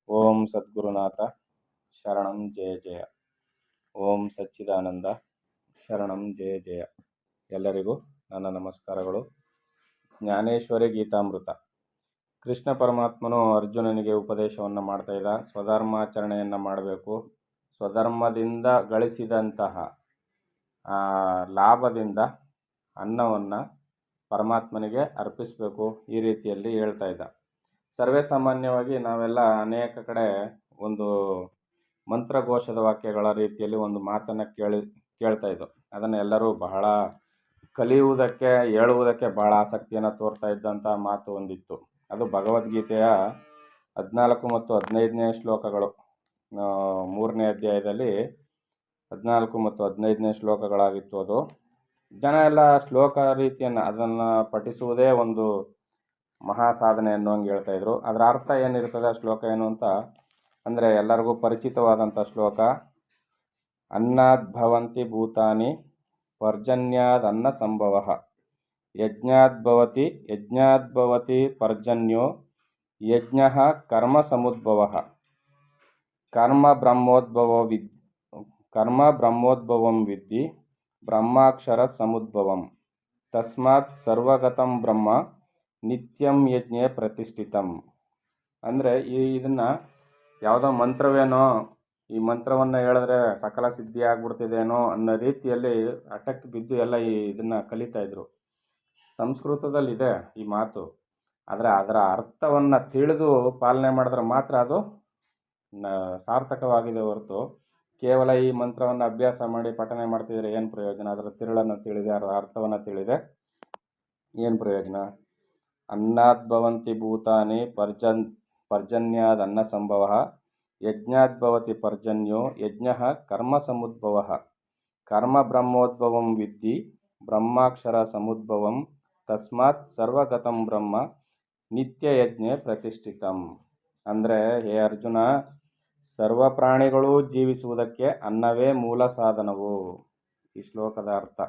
ಓಂ ಸದ್ಗುರುನಾಥ ಶರಣಂ ಜಯ ಜಯ. ಓಂ ಸಚ್ಚಿದಾನಂದ ಶರಣಂ ಜಯ ಜಯ. ಎಲ್ಲರಿಗೂ ನನ್ನ ನಮಸ್ಕಾರಗಳು. ಜ್ಞಾನೇಶ್ವರಿ ಗೀತಾಮೃತ. ಕೃಷ್ಣ ಪರಮಾತ್ಮನು ಅರ್ಜುನನಿಗೆ ಉಪದೇಶವನ್ನು ಮಾಡ್ತಾ ಇದ್ದ. ಸ್ವಧರ್ಮಾಚರಣೆಯನ್ನು ಮಾಡಬೇಕು. ಸ್ವಧರ್ಮದಿಂದ ಗಳಿಸಿದಂತಹ ಲಾಭದಿಂದ ಅನ್ನವನ್ನು ಪರಮಾತ್ಮನಿಗೆ ಅರ್ಪಿಸಬೇಕು. ಈ ರೀತಿಯಲ್ಲಿ ಹೇಳ್ತಾ ಇದ್ದ. ಸರ್ವೇ ಸಾಮಾನ್ಯವಾಗಿ ನಾವೆಲ್ಲ ಅನೇಕ ಕಡೆ ಒಂದು ಮಂತ್ರಘೋಷದ ವಾಕ್ಯಗಳ ರೀತಿಯಲ್ಲಿ ಒಂದು ಮಾತನ್ನು ಕೇಳ್ತಾ ಇದ್ದೋ. ಅದನ್ನು ಎಲ್ಲರೂ ಬಹಳ ಕಲಿಯುವುದಕ್ಕೆ ಹೇಳುವುದಕ್ಕೆ ಬಹಳ ಆಸಕ್ತಿಯನ್ನು ತೋರ್ತಾ ಇದ್ದಂಥ ಮಾತು ಒಂದಿತ್ತು. ಅದು ಭಗವದ್ಗೀತೆಯ 14 ಮತ್ತು 15ನೇ ಶ್ಲೋಕಗಳು. 3ನೇ ಅಧ್ಯಾಯದಲ್ಲಿ 14 ಮತ್ತು 15ನೇ ಶ್ಲೋಕಗಳಾಗಿತ್ತು. ಅದು ಜನ ಎಲ್ಲ ಶ್ಲೋಕ ರೀತಿಯನ್ನು ಅದನ್ನು ಪಠಿಸುವುದೇ ಒಂದು ಮಹಾ ಸಾಧನೆ ಅನ್ನೋಂಗೆ ಹೇಳ್ತಾಯಿದ್ರು. ಅದರ ಅರ್ಥ ಏನಿರ್ತದೆ, ಶ್ಲೋಕ ಏನು ಅಂತ ಅಂದರೆ ಎಲ್ಲರಿಗೂ ಪರಿಚಿತವಾದಂಥ ಶ್ಲೋಕ. ಅನ್ನಾದ್ ಭವಂತಿ ಭೂತಾನಿ ಪರ್ಜನ್ಯಾದ್ ಅನ್ನ ಸಂಭವ ಯಜ್ಞಾದ್ ಭವತಿ ಪರ್ಜನ್ಯೋ ಯಜ್ಞ ಕರ್ಮ ಸಮುದ್ಭವ ಕರ್ಮ ಬ್ರಹ್ಮೋದ್ಭವಂ ವಿದ್ಧಿ ಬ್ರಹ್ಮಾಕ್ಷರ ಸಮುದ್ಭವಂ ತಸ್ಮಾತ್ ಸರ್ವಗತಂ ಬ್ರಹ್ಮ ನಿತ್ಯಂ ಯಜ್ಞೆ ಪ್ರತಿಷ್ಠಿತಂ. ಅಂದರೆ ಇದನ್ನು ಯಾವುದೋ ಮಂತ್ರವೇನೋ, ಈ ಮಂತ್ರವನ್ನು ಹೇಳಿದ್ರೆ ಸಕಲ ಸಿದ್ಧಿ ಆಗ್ಬಿಡ್ತಿದೇನೋ ಅನ್ನೋ ರೀತಿಯಲ್ಲಿ ಹಠಕ್ಕೆ ಬಿದ್ದು ಎಲ್ಲ ಇದನ್ನು ಕಲಿತಾ ಇದ್ರು. ಸಂಸ್ಕೃತದಲ್ಲಿದೆ ಈ ಮಾತು, ಆದರೆ ಅದರ ಅರ್ಥವನ್ನು ತಿಳಿದು ಪಾಲನೆ ಮಾಡಿದ್ರೆ ಮಾತ್ರ ಅದು ಸಾರ್ಥಕವಾಗಿದೆ ಹೊರತು ಕೇವಲ ಈ ಮಂತ್ರವನ್ನು ಅಭ್ಯಾಸ ಮಾಡಿ ಪಠನೆ ಮಾಡ್ತಿದ್ರೆ ಏನು ಪ್ರಯೋಜನ? ಅದರ ತಿರುಳನ್ನು ತಿಳಿದೆ, ಅದರ ಅರ್ಥವನ್ನು ತಿಳಿದೆ ಏನು ಪ್ರಯೋಜನ? ಅನ್ನಾದ್ ಭವಂತಿ ಭೂತಾನಿ ಪರ್ಜನ್ಯಾದ್ ಅನ್ನ ಸಂಭವ ಯಜ್ಞಾದ್ ಭವತಿ ಪರ್ಜನ್ಯೋ ಯಜ್ಞ ಕರ್ಮ ಸಮುದ್ಭವ ಕರ್ಮ ಬ್ರಹ್ಮೋದ್ಭವಂ ವಿದ್ಧಿ ಬ್ರಹ್ಮಾಕ್ಷರ ಸಮುದ್ಭವಂ ತಸ್ಮಾತ್ ಸರ್ವಗತಂ ಬ್ರಹ್ಮ ನಿತ್ಯ ಯಜ್ಞೆ ಪ್ರತಿಷ್ಠಿತಂ. ಅಂದರೆ ಹೇ ಅರ್ಜುನ, ಸರ್ವ ಪ್ರಾಣಿಗಳು ಜೀವಿಸುವುದಕ್ಕೆ ಅನ್ನವೇ ಮೂಲ ಸಾಧನವು. ಈ ಶ್ಲೋಕದ ಅರ್ಥ,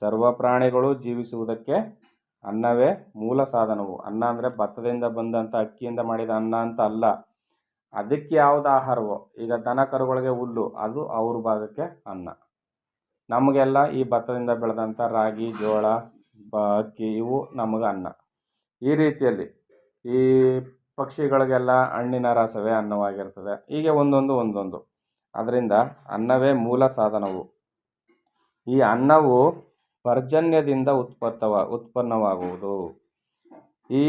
ಸರ್ವ ಪ್ರಾಣಿಗಳು ಜೀವಿಸುವುದಕ್ಕೆ ಅನ್ನವೇ ಮೂಲ ಸಾಧನವು. ಅನ್ನ ಅಂದರೆ ಭತ್ತದಿಂದ ಬಂದಂಥ ಅಕ್ಕಿಯಿಂದ ಮಾಡಿದ ಅನ್ನ ಅಂತ ಅಲ್ಲ. ಅದಕ್ಕೆ ಯಾವುದು ಆಹಾರವೋ, ಈಗ ದನ ಕರುಗಳಿಗೆ ಹುಲ್ಲು, ಅದು ಅವ್ರ ಭಾಗಕ್ಕೆ ಅನ್ನ. ನಮಗೆಲ್ಲ ಈ ಭತ್ತದಿಂದ ಬೆಳೆದಂಥ ರಾಗಿ, ಜೋಳ, ಅಕ್ಕಿ ಇವು ನಮಗೆ ಅನ್ನ. ಈ ರೀತಿಯಲ್ಲಿ ಈ ಪಕ್ಷಿಗಳಿಗೆಲ್ಲ ಹಣ್ಣಿನ ರಸವೇ ಅನ್ನವಾಗಿರ್ತದೆ. ಹೀಗೆ ಒಂದೊಂದು. ಅದರಿಂದ ಅನ್ನವೇ ಮೂಲ ಸಾಧನವು. ಈ ಅನ್ನವು ಪರ್ಜನ್ಯದಿಂದ ಉತ್ಪನ್ನವಾಗುವುದು. ಈ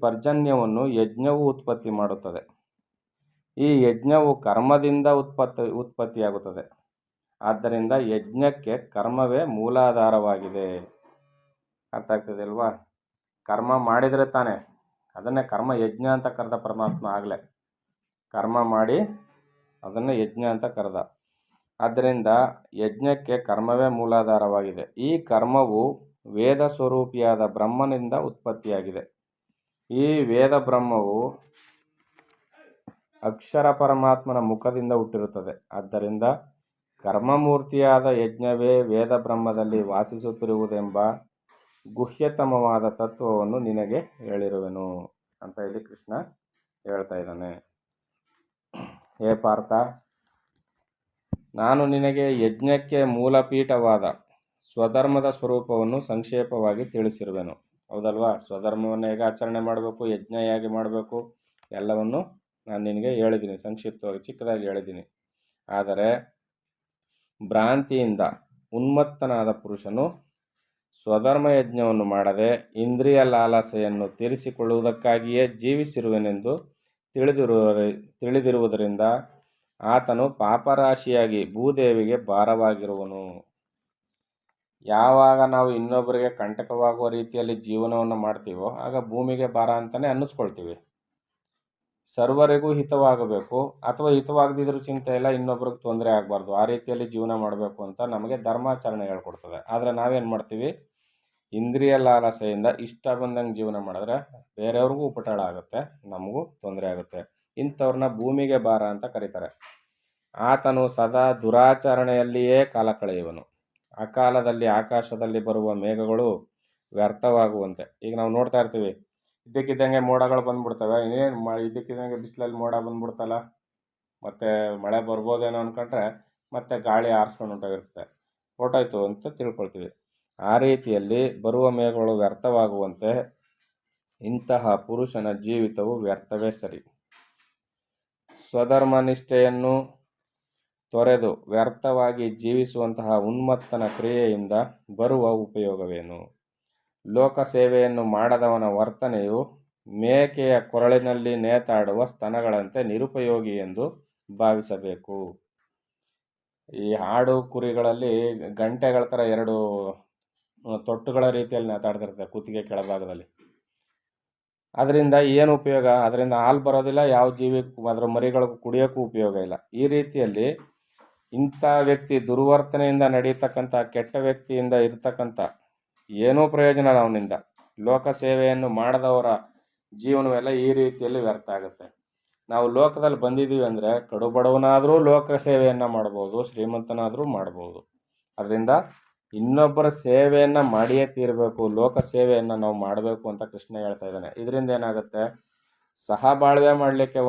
ಪರ್ಜನ್ಯವನ್ನು ಯಜ್ಞವು ಉತ್ಪತ್ತಿ ಮಾಡುತ್ತದೆ. ಈ ಯಜ್ಞವು ಕರ್ಮದಿಂದ ಉತ್ಪತ್ತಿಯಾಗುತ್ತದೆ. ಆದ್ದರಿಂದ ಯಜ್ಞಕ್ಕೆ ಕರ್ಮವೇ ಮೂಲಾಧಾರವಾಗಿದೆ. ಅರ್ಥ ಆಗ್ತದೆ ಅಲ್ವಾ? ಕರ್ಮ ಮಾಡಿದರೆ ತಾನೇ, ಅದನ್ನೇ ಕರ್ಮ ಯಜ್ಞ ಅಂತ ಕರೆದ ಪರಮಾತ್ಮ. ಆಗಲೇ ಕರ್ಮ ಮಾಡಿ ಅದನ್ನು ಯಜ್ಞ ಅಂತ ಕರೆದ. ಆದ್ದರಿಂದ ಯಜ್ಞಕ್ಕೆ ಕರ್ಮವೇ ಮೂಲಾಧಾರವಾಗಿದೆ. ಈ ಕರ್ಮವು ವೇದ ಸ್ವರೂಪಿಯಾದ ಬ್ರಹ್ಮನಿಂದ ಉತ್ಪತ್ತಿಯಾಗಿದೆ. ಈ ವೇದ ಬ್ರಹ್ಮವು ಅಕ್ಷರ ಪರಮಾತ್ಮನ ಮುಖದಿಂದ ಹುಟ್ಟಿರುತ್ತದೆ. ಆದ್ದರಿಂದ ಕರ್ಮಮೂರ್ತಿಯಾದ ಯಜ್ಞವೇ ವೇದ ಬ್ರಹ್ಮದಲ್ಲಿ ವಾಸಿಸುತ್ತಿರುವುದೆಂಬ ಗುಹ್ಯತಮವಾದ ತತ್ವವನ್ನು ನಿನಗೆ ಹೇಳಿರುವೆನು ಅಂತ ಇಲ್ಲಿ ಕೃಷ್ಣ ಹೇಳ್ತಾ ಇದ್ದಾನೆ. ಹೇ ಪಾರ್ಥ, ನಾನು ನಿನಗೆ ಯಜ್ಞಕ್ಕೆ ಮೂಲಪೀಠವಾದ ಸ್ವಧರ್ಮದ ಸ್ವರೂಪವನ್ನು ಸಂಕ್ಷೇಪವಾಗಿ ತಿಳಿಸಿರುವೆನು. ಹೌದಲ್ವಾ? ಸ್ವಧರ್ಮವನ್ನು ಹೇಗೆ ಆಚರಣೆ ಮಾಡಬೇಕು, ಯಜ್ಞ ಹೇಗೆ ಮಾಡಬೇಕು, ಎಲ್ಲವನ್ನು ನಾನು ನಿನಗೆ ಹೇಳಿದ್ದೀನಿ, ಸಂಕ್ಷಿಪ್ತವಾಗಿ ಚಿಕ್ಕದಾಗಿ ಹೇಳಿದ್ದೀನಿ. ಆದರೆ ಭ್ರಾಂತಿಯಿಂದ ಉನ್ಮತ್ತನಾದ ಪುರುಷನು ಸ್ವಧರ್ಮ ಯಜ್ಞವನ್ನು ಮಾಡದೆ ಇಂದ್ರಿಯ ಲಾಲಸೆಯನ್ನು ತೀರಿಸಿಕೊಳ್ಳುವುದಕ್ಕಾಗಿಯೇ ಜೀವಿಸಿರುವೆನೆಂದು ತಿಳಿದಿರುವುದರಿಂದ ಆತನು ಪಾಪರಾಶಿಯಾಗಿ ಭೂದೇವಿಗೆ ಭಾರವಾಗಿರುವನು. ಯಾವಾಗ ನಾವು ಇನ್ನೊಬ್ಬರಿಗೆ ಕಂಟಕವಾಗುವ ರೀತಿಯಲ್ಲಿ ಜೀವನವನ್ನು ಮಾಡ್ತೀವೋ ಆಗ ಭೂಮಿಗೆ ಭಾರ ಅಂತಲೇ ಅನ್ನಿಸ್ಕೊಳ್ತೀವಿ. ಸರ್ವರಿಗೂ ಹಿತವಾಗಬೇಕು, ಅಥವಾ ಹಿತವಾಗದಿದ್ರೂ ಚಿಂತೆ ಇಲ್ಲ, ಇನ್ನೊಬ್ರಿಗೆ ತೊಂದರೆ ಆಗಬಾರ್ದು, ಆ ರೀತಿಯಲ್ಲಿ ಜೀವನ ಮಾಡಬೇಕು ಅಂತ ನಮಗೆ ಧರ್ಮಾಚರಣೆ ಹೇಳ್ಕೊಡ್ತದೆ. ಆದರೆ ನಾವೇನು ಮಾಡ್ತೀವಿ? ಇಂದ್ರಿಯ ಲಾಲಸೆಯಿಂದ ಇಷ್ಟ ಬಂದಂಗೆ ಜೀವನ ಮಾಡಿದ್ರೆ ಬೇರೆಯವ್ರಿಗೂ ಉಪಟಳ ಆಗುತ್ತೆ, ನಮಗೂ ತೊಂದರೆ ಆಗುತ್ತೆ. ಇಂಥವ್ರನ್ನ ಭೂಮಿಗೆ ಭಾರ ಅಂತ ಕರೀತಾರೆ. ಆತನು ಸದಾ ದುರಾಚರಣೆಯಲ್ಲಿಯೇ ಕಾಲ ಕಳೆಯುವನು. ಅಕಾಲದಲ್ಲಿ ಆಕಾಶದಲ್ಲಿ ಬರುವ ಮೇಘಗಳು ವ್ಯರ್ಥವಾಗುವಂತೆ. ಈಗ ನಾವು ನೋಡ್ತಾ ಇರ್ತೀವಿ, ಇದ್ದಕ್ಕಿದ್ದಂಗೆ ಮೋಡಗಳು ಬಂದ್ಬಿಡ್ತವೆ, ಇನ್ನೇನು ಇದ್ದಕ್ಕಿದ್ದಂಗೆ ಬಿಸಿಲಲ್ಲಿ ಮೋಡ ಬಂದ್ಬಿಡ್ತಲ್ಲ, ಮತ್ತು ಮಳೆ ಬರ್ಬೋದೇನೋ ಅಂದ್ಕೊಂಡ್ರೆ ಮತ್ತೆ ಗಾಳಿ ಆರಿಸ್ಕೊಂಡು ಹೊಂಟೋಗಿರುತ್ತೆ, ಹೊರ್ಟೋಯ್ತು ಅಂತ ತಿಳ್ಕೊಳ್ತೀವಿ. ಆ ರೀತಿಯಲ್ಲಿ ಬರುವ ಮೇಘಗಳು ವ್ಯರ್ಥವಾಗುವಂತೆ ಇಂತಹ ಪುರುಷನ ಜೀವಿತವು ವ್ಯರ್ಥವೇ ಸರಿ. ಸ್ವಧರ್ಮ ನಿಷ್ಠೆಯನ್ನು ತೊರೆದು ವ್ಯರ್ಥವಾಗಿ ಜೀವಿಸುವಂತಹ ಉನ್ಮತ್ತನ ಕ್ರಿಯೆಯಿಂದ ಬರುವ ಉಪಯೋಗವೇನು? ಲೋಕ ಸೇವೆಯನ್ನು ಮಾಡದವನ ವರ್ತನೆಯು ಮೇಕೆಯ ಕೊರಳಿನಲ್ಲಿ ನೇತಾಡುವ ಸ್ತನಗಳಂತೆ ನಿರುಪಯೋಗಿ ಎಂದು ಭಾವಿಸಬೇಕು. ಈ ಆಡು ಕುರಿಗಳಲ್ಲಿ ಗಂಟೆಗಳ ಥರ ಎರಡು ತೊಟ್ಟುಗಳ ರೀತಿಯಲ್ಲಿ ನೇತಾಡ್ತಿರುತ್ತೆ ಕುತ್ತಿಗೆ ಕೆಳಭಾಗದಲ್ಲಿ. ಅದರಿಂದ ಏನು ಉಪಯೋಗ? ಅದರಿಂದ ಹಾಲು ಬರೋದಿಲ್ಲ, ಯಾವ ಜೀವಿಗೂ ಅದರ ಮರಿಗಳಿಗೂ ಕುಡಿಯೋಕ್ಕೂ ಉಪಯೋಗ ಇಲ್ಲ. ಈ ರೀತಿಯಲ್ಲಿ ಇಂಥ ವ್ಯಕ್ತಿ ದುರ್ವರ್ತನೆಯಿಂದ ನಡೀತಕ್ಕಂಥ ಕೆಟ್ಟ ವ್ಯಕ್ತಿಯಿಂದ ಇರ್ತಕ್ಕಂಥ ಏನೂ ಪ್ರಯೋಜನ ಇಲ್ಲ ಅವನಿಂದ. ಲೋಕ ಸೇವೆಯನ್ನು ಮಾಡದವರ ಜೀವನವೆಲ್ಲ ಈ ರೀತಿಯಲ್ಲಿ ವ್ಯರ್ಥ ಆಗುತ್ತೆ. ನಾವು ಲೋಕದಲ್ಲಿ ಬಂದಿದ್ದೀವಿ ಅಂದರೆ ಕಡು ಬಡವನಾದರೂ ಲೋಕ ಸೇವೆಯನ್ನು ಮಾಡ್ಬೋದು, ಶ್ರೀಮಂತನಾದರೂ ಮಾಡ್ಬೋದು. ಅದರಿಂದ ಇನ್ನೊಬ್ಬರ ಸೇವೆಯನ್ನು ಮಾಡಿಯೇ ತೀರಬೇಕು, ಲೋಕ ಸೇವೆಯನ್ನು ನಾವು ಮಾಡಬೇಕು ಅಂತ ಕೃಷ್ಣ ಹೇಳ್ತಾ ಇದ್ದಾನೆ. ಇದರಿಂದ ಏನಾಗುತ್ತೆ? ಸಹಬಾಳ್ವೆ ಮಾಡಲಿಕ್ಕೆ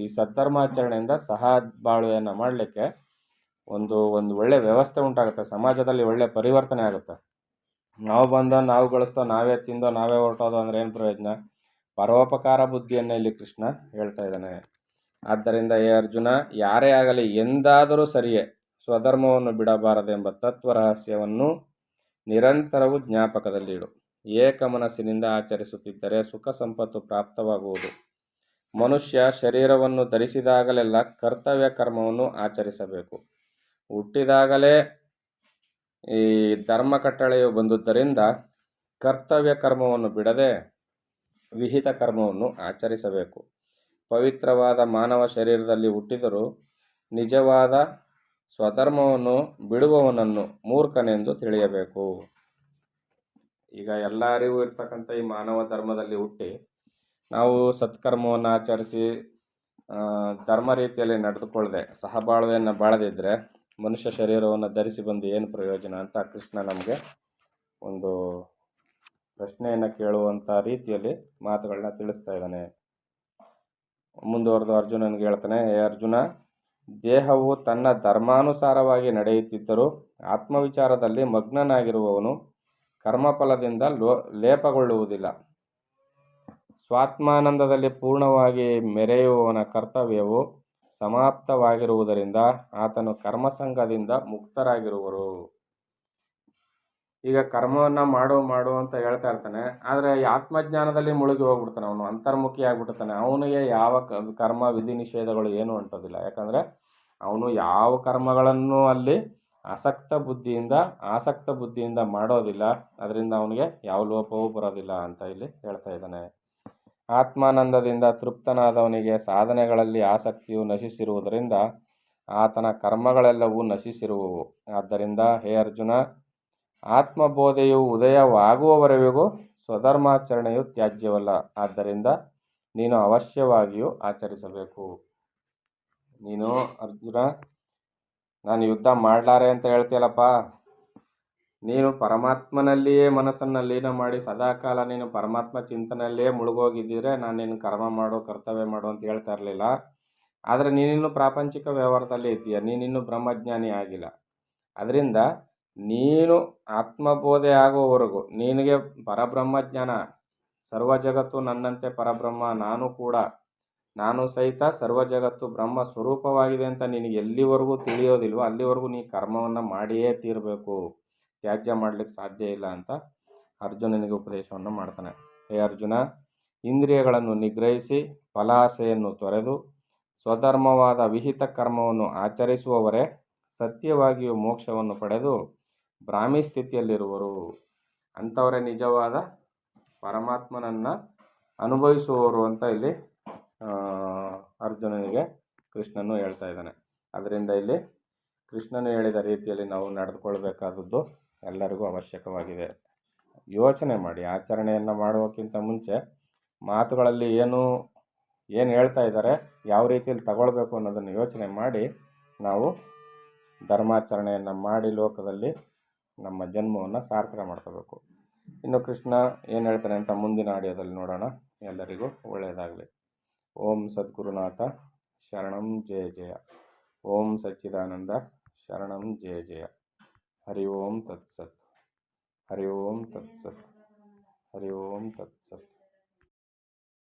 ಈ ಸದ್ಧರ್ಮಾಚರಣೆಯಿಂದ ಸಹಬಾಳ್ವೆಯನ್ನು ಮಾಡಲಿಕ್ಕೆ ಒಂದು ಒಳ್ಳೆ ವ್ಯವಸ್ಥೆ ಉಂಟಾಗುತ್ತೆ, ಸಮಾಜದಲ್ಲಿ ಒಳ್ಳೆ ಪರಿವರ್ತನೆ ಆಗುತ್ತೆ. ನಾವು ಬಂದೋ ನಾವು ಗಳಿಸ್ತೋ ನಾವೇ ತಿಂದೋ ನಾವೇ ಹೊರಟೋದೋ ಅಂದರೆ ಏನು ಪ್ರಯೋಜನ? ಪರೋಪಕಾರ ಬುದ್ಧಿಯನ್ನು ಇಲ್ಲಿ ಕೃಷ್ಣ ಹೇಳ್ತಾ ಇದ್ದಾನೆ. ಆದ್ದರಿಂದ ಹೇ ಅರ್ಜುನ, ಯಾರೇ ಆಗಲಿ ಎಂದಾದರೂ ಸರಿಯೇ ಸ್ವಧರ್ಮವನ್ನು ಬಿಡಬಾರದೆಂಬ ತತ್ವ ರಹಸ್ಯವನ್ನು ನಿರಂತರವೂ ಜ್ಞಾಪಕದಲ್ಲಿಡು. ಏಕಮನಸ್ಸಿನಿಂದ ಆಚರಿಸುತ್ತಿದ್ದರೆ ಸುಖ ಸಂಪತ್ತು ಪ್ರಾಪ್ತವಾಗುವುದು. ಮನುಷ್ಯ ಶರೀರವನ್ನು ಧರಿಸಿದಾಗಲೆಲ್ಲ ಕರ್ತವ್ಯ ಕರ್ಮವನ್ನು ಆಚರಿಸಬೇಕು. ಹುಟ್ಟಿದಾಗಲೇ ಈ ಧರ್ಮ ಕಟ್ಟಳೆಯು ಬಂದುದರಿಂದ ಕರ್ತವ್ಯ ಕರ್ಮವನ್ನು ಬಿಡದೆ ವಿಹಿತ ಕರ್ಮವನ್ನು ಆಚರಿಸಬೇಕು. ಪವಿತ್ರವಾದ ಮಾನವ ಶರೀರದಲ್ಲಿ ಹುಟ್ಟಿದರೂ ನಿಜವಾದ ಸ್ವಧರ್ಮವನ್ನು ಬಿಡುವವನನ್ನು ಮೂರ್ಖನೆಂದು ತಿಳಿಯಬೇಕು. ಈಗ ಎಲ್ಲ ಅರಿವು ಇರ್ತಕ್ಕಂಥ ಈ ಮಾನವ ಧರ್ಮದಲ್ಲಿ ಹುಟ್ಟಿ ನಾವು ಸತ್ಕರ್ಮವನ್ನು ಆಚರಿಸಿ ಧರ್ಮ ರೀತಿಯಲ್ಲಿ ನಡೆದುಕೊಳ್ಳದೆ ಸಹಬಾಳ್ವೆಯನ್ನು ಬಾಳದಿದ್ದರೆ ಮನುಷ್ಯ ಶರೀರವನ್ನು ಧರಿಸಿ ಬಂದು ಏನು ಪ್ರಯೋಜನ ಅಂತ ಕೃಷ್ಣ ನಮಗೆ ಒಂದು ಪ್ರಶ್ನೆಯನ್ನು ಕೇಳುವಂಥ ರೀತಿಯಲ್ಲಿ ಮಾತುಗಳನ್ನ ತಿಳಿಸ್ತಾ ಇದ್ದಾನೆ. ಮುಂದುವರೆದು ಅರ್ಜುನನಿಗೆ ಹೇಳ್ತಾನೆ, ಹೇ ಅರ್ಜುನ, ದೇಹವು ತನ್ನ ಧರ್ಮಾನುಸಾರವಾಗಿ ನಡೆಯುತ್ತಿದ್ದರೂ ಆತ್ಮವಿಚಾರದಲ್ಲಿ ಮಗ್ನನಾಗಿರುವವನು ಕರ್ಮಫಲದಿಂದ ಲೇಪಗೊಳ್ಳುವುದಿಲ್ಲ. ಸ್ವಾತ್ಮಾನಂದದಲ್ಲಿ ಪೂರ್ಣವಾಗಿ ಮೆರೆಯುವವನ ಕರ್ತವ್ಯವು ಸಮಾಪ್ತವಾಗಿರುವುದರಿಂದ ಆತನು ಕರ್ಮಸಂಗದಿಂದ ಮುಕ್ತರಾಗಿರುವರು. ಈಗ ಕರ್ಮವನ್ನು ಮಾಡು ಅಂತ ಹೇಳ್ತಾ ಇರ್ತಾನೆ, ಆದರೆ ಆತ್ಮಜ್ಞಾನದಲ್ಲಿ ಮುಳುಗಿ ಹೋಗ್ಬಿಡ್ತಾನೆ, ಅವನು ಅಂತರ್ಮುಖಿ ಆಗಿಬಿಡ್ತಾನೆ. ಅವನಿಗೆ ಯಾವ ಕರ್ಮ ವಿಧಿ ನಿಷೇಧಗಳು ಏನೂ ಅಂಟೋದಿಲ್ಲ. ಯಾಕಂದರೆ ಅವನು ಯಾವ ಕರ್ಮಗಳನ್ನು ಅಲ್ಲಿ ಆಸಕ್ತ ಬುದ್ಧಿಯಿಂದ ಮಾಡೋದಿಲ್ಲ. ಅದರಿಂದ ಅವನಿಗೆ ಯಾವ ಲೋಪವೂ ಬರೋದಿಲ್ಲ ಅಂತ ಇಲ್ಲಿ ಹೇಳ್ತಾ ಇದ್ದಾನೆ. ಆತ್ಮಾನಂದದಿಂದ ತೃಪ್ತನಾದವನಿಗೆ ಸಾಧನೆಗಳಲ್ಲಿ ಆಸಕ್ತಿಯು ನಶಿಸಿರುವುದರಿಂದ ಆತನ ಕರ್ಮಗಳೆಲ್ಲವೂ ನಶಿಸಿರುವವು. ಆದ್ದರಿಂದ ಹೇ ಅರ್ಜುನ, ಆತ್ಮಬೋಧೆಯು ಉದಯವಾಗುವವರೆಗೂ ಸ್ವಧರ್ಮಾಚರಣೆಯು ತ್ಯಾಜ್ಯವಲ್ಲ. ಆದ್ದರಿಂದ ನೀನು ಅವಶ್ಯವಾಗಿಯೂ ಆಚರಿಸಬೇಕು. ನೀನು ಅರ್ಜುನ, ನಾನು ಯುದ್ಧ ಮಾಡಲಾರೆ ಅಂತ ಹೇಳ್ತೀಯಲ್ಲಪ್ಪ, ನೀನು ಪರಮಾತ್ಮನಲ್ಲಿಯೇ ಮನಸ್ಸನ್ನು ಲೀನ ಮಾಡಿ ಸದಾಕಾಲ ನೀನು ಪರಮಾತ್ಮ ಚಿಂತನೆಯಲ್ಲಿಯೇ ಮುಳುಗೋಗಿದ್ದರೆ ನಾನು ನಿನ್ನ ಕರ್ಮ ಮಾಡು ಕರ್ತವ್ಯ ಮಾಡು ಅಂತ ಹೇಳ್ತಾ ಇರಲಿಲ್ಲ. ಆದರೆ ನೀನಿನ್ನೂ ಪ್ರಾಪಂಚಿಕ ವ್ಯವಹಾರದಲ್ಲಿ ಇದ್ದೀಯ, ನೀನಿನ್ನೂ ಬ್ರಹ್ಮಜ್ಞಾನಿ ಆಗಿಲ್ಲ. ಅದರಿಂದ ನೀನು ಆತ್ಮಬೋಧೆ ಆಗುವವರೆಗೂ ನಿನಗೆ ಪರಬ್ರಹ್ಮಜ್ಞಾನ, ಸರ್ವ ಜಗತ್ತು ನನ್ನಂತೆ ಪರಬ್ರಹ್ಮ, ನಾನು ಸಹಿತ ಸರ್ವ ಜಗತ್ತು ಬ್ರಹ್ಮ ಸ್ವರೂಪವಾಗಿದೆ ಅಂತ ನಿನಗೆ ಎಲ್ಲಿವರೆಗೂ ತಿಳಿಯೋದಿಲ್ವೋ ಅಲ್ಲಿವರೆಗೂ ನೀ ಕರ್ಮವನ್ನು ಮಾಡಿಯೇ ತೀರಬೇಕು, ತ್ಯಾಜ್ಯ ಮಾಡಲಿಕ್ಕೆ ಸಾಧ್ಯ ಇಲ್ಲ ಅಂತ ಅರ್ಜುನನಿಗೆ ಉಪದೇಶವನ್ನು ಮಾಡ್ತಾನೆ. ಹೇ ಅರ್ಜುನ, ಇಂದ್ರಿಯಗಳನ್ನು ನಿಗ್ರಹಿಸಿ ಫಲಾಸೆಯನ್ನು ತೊರೆದು ಸ್ವಧರ್ಮವಾದ ವಿಹಿತ ಕರ್ಮವನ್ನು ಆಚರಿಸುವವರೇ ಸತ್ಯವಾಗಿಯೂ ಮೋಕ್ಷವನ್ನು ಪಡೆದು ಬ್ರಾಹ್ಮಿ ಸ್ಥಿತಿಯಲ್ಲಿರುವರು. ಅಂಥವರೇ ನಿಜವಾದ ಪರಮಾತ್ಮನನ್ನು ಅನುಭವಿಸುವವರು ಅಂತ ಇಲ್ಲಿ ಅರ್ಜುನನಿಗೆ ಕೃಷ್ಣನು ಹೇಳ್ತಾ ಇದ್ದಾನೆ. ಅದರಿಂದ ಇಲ್ಲಿ ಕೃಷ್ಣನು ಹೇಳಿದ ರೀತಿಯಲ್ಲಿ ನಾವು ನಡೆದುಕೊಳ್ಬೇಕಾದದ್ದು ಎಲ್ಲರಿಗೂ ಅವಶ್ಯಕವಾಗಿದೆ. ಯೋಚನೆ ಮಾಡಿ, ಆಚರಣೆಯನ್ನು ಮಾಡುವಕ್ಕಿಂತ ಮುಂಚೆ ಮಾತುಗಳಲ್ಲಿ ಏನು ಹೇಳ್ತಾ ಇದ್ದಾರೆ, ಯಾವ ರೀತಿಯಲ್ಲಿ ತಗೊಳ್ಬೇಕು ಅನ್ನೋದನ್ನು ಯೋಚನೆ ಮಾಡಿ ನಾವು ಧರ್ಮಾಚರಣೆಯನ್ನು ಮಾಡಿ ಲೋಕದಲ್ಲಿ ನಮ್ಮ ಜನ್ಮವನ್ನು ಸಾರ್ಥಕ ಮಾಡ್ಕೋಬೇಕು. ಇನ್ನು ಕೃಷ್ಣ ಏನು ಹೇಳ್ತಾನೆ ಅಂತ ಮುಂದಿನ ಆಡಿಯೋದಲ್ಲಿ ನೋಡೋಣ. ಎಲ್ಲರಿಗೂ ಒಳ್ಳೆಯದಾಗಲಿ. ಓಂ ಸದ್ಗುರುನಾಥ ಶರಣಂ ಜಯ ಜಯ. ಓಂ ಸಚ್ಚಿದಾನಂದ ಶರಣಂ ಜಯ ಜಯ. ಹರಿ ಓಂ ತತ್ಸತ್. ಹರಿ ಓಂ ತತ್ಸತ್. ಹರಿ ಓಂ ತತ್ಸತ್.